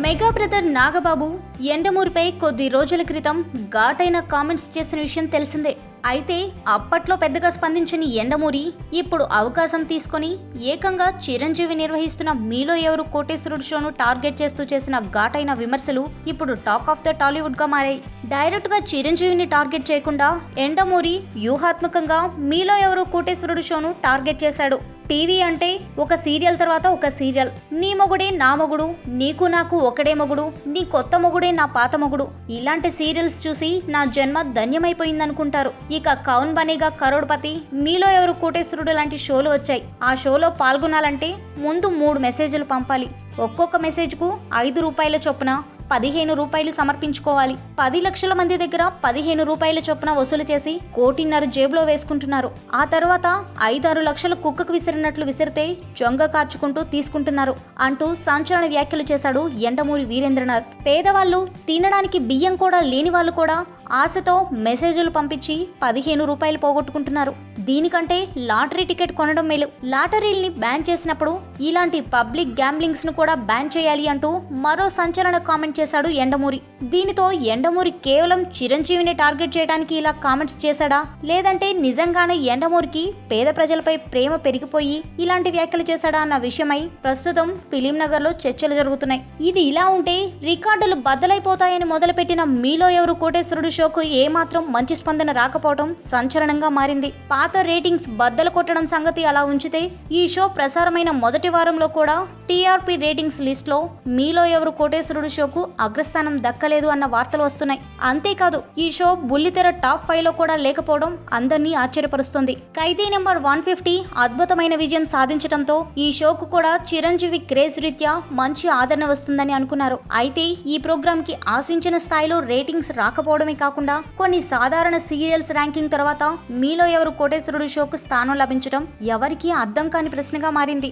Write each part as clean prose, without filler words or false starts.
Mega brother Nagababu యండమూరిపై కొద్ది రోజుల క్రితం ఘాటైన కామెంట్స్ చేసిన విషయం తెలిసిందే. అయితే అప్పట్లో పెద్దగా స్పందించని యండమూరి ఇప్పుడు అవకాశం తీసుకొని ఏకంగా చిరంజీవి నిర్వహిస్తున్న మీలో ఎవరు కోటేశ్వరుడు షోను టార్గెట్ చేస్తూ చేసిన ఘాటైన విమర్శలు ఇప్పుడు టాక్ ఆఫ్ ద టాలీవుడ్ గా మారాయి. డైరెక్ట్ గా చిరంజీవిని టార్గెట్ చేయకుండా యండమూరి వ్యూహాత్మకంగా మీలో ఎవరు కోటేశ్వరుడు షోను టార్గెట్ చేశాడు. టీవీ అంటే ఒక సీరియల్ తర్వాత ఒక సీరియల్, నీ మొగుడే నా మొగుడు, నీకు నాకు ఒకడే మొగుడు, నీ కొత్త మొగుడే నా పాత మొగుడు, ఇలాంటి సీరియల్స్ చూసి నా జన్మ ధన్యమైపోయిందనుకుంటారు. ఇక కౌన్ బనేగా కరోడ్పతి, మీలో ఎవరు కోటేశ్వరుడు లాంటి షోలు వచ్చాయి. ఆ షోలో పాల్గొనాలంటే ముందు 3 మెసేజ్లు పంపాలి. ఒక్కొక్క మెసేజ్కు 5 రూపాయల చొప్పున 15 రూపాయలు సమర్పించుకోవాలి. 10 లక్షల మంది దగ్గర 15 రూపాయల చొప్పున వసూలు చేసి 1.5 కోటి జేబులో వేసుకుంటున్నారు. ఆ తర్వాత 5-6 లక్షలు కుక్కకు విసిరినట్లు విసిరితే జొంగ కార్చుకుంటూ తీసుకుంటున్నారు అంటూ సంచలన వ్యాఖ్యలు చేశాడు యండమూరి వీరేంద్రనాథ్. పేదవాళ్ళు, తినడానికి బియ్యం కూడా లేని వాళ్ళు కూడా ఆశతో మెసేజ్లు పంపించి 15 రూపాయలు పోగొట్టుకుంటున్నారు. దీనికంటే లాటరీ టికెట్ కొనడం మేలు. లాటరీల్ని బ్యాన్ చేసినప్పుడు ఇలాంటి పబ్లిక్ గ్యాంబ్లింగ్స్ ను కూడా బ్యాన్ చేయాలి అంటూ మరో సంచలన కామెంట్ చేశాడు యండమూరి. దీనితో యండమూరి కేవలం చిరంజీవిని టార్గెట్ చేయడానికి ఇలా కామెంట్స్ చేశాడా, లేదంటే నిజంగానే యండమూరికి పేద ప్రజలపై ప్రేమ పెరిగిపోయి ఇలాంటి వ్యాఖ్యలు చేశాడా అన్న విషయమై ప్రస్తుతం ఫిలిం నగర్ లో చర్చలు జరుగుతున్నాయి. ఇది ఇలా ఉంటే రికార్డులు బద్దలైపోతాయని మొదలుపెట్టిన మీలో ఎవరు కోటేశ్వరుడు షోకు ఏమాత్రం మంచి స్పందన రాకపోవడం సంచలనంగా మారింది. పాత రేటింగ్స్ బద్దలు కొట్టడం సంగతి అలా ఉంచితే ఈ షో ప్రసారమైన మొదటి వారంలో కూడా టీఆర్పీ రేటింగ్స్ లిస్ట్ లో మీలో ఎవరు కోటేశ్వరుడు షోకు అగ్రస్థానం దక్కలేదు అన్న వార్తలు వస్తున్నాయి. అంతేకాదు ఈ షో బుల్లితెర టాప్ 5 లో కూడా లేకపోవడం అందరినీ ఆశ్చర్యపరుస్తుంది. ఖైదీ నెంబర్ 150 అద్భుతమైన విజయం సాధించడంతో ఈ షోకు కూడా చిరంజీవి క్రేజ్ రీత్యా మంచి ఆదరణ వస్తుందని అనుకున్నారు. అయితే ఈ ప్రోగ్రామ్ కి ఆశించిన స్థాయిలో రేటింగ్స్ రాకపోవడమే కాకుండా కొన్ని సాధారణ సీరియల్స్ ర్యాంకింగ్ తర్వాత మీలో ఎవరు కోటేశ్వరుడు షోకు స్థానం లభించడం ఎవరికీ అర్థం కాని ప్రశ్నగా మారింది.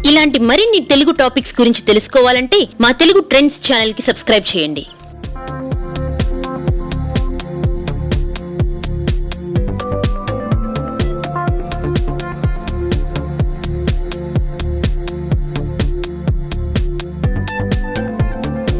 ఇలాంటి మరిన్ని తెలుగు టాపిక్స్ గురించి తెలుసుకోవాలంటే మా తెలుగు ట్రెండ్స్ ఛానల్ కి సబ్స్క్రైబ్ చేయండి.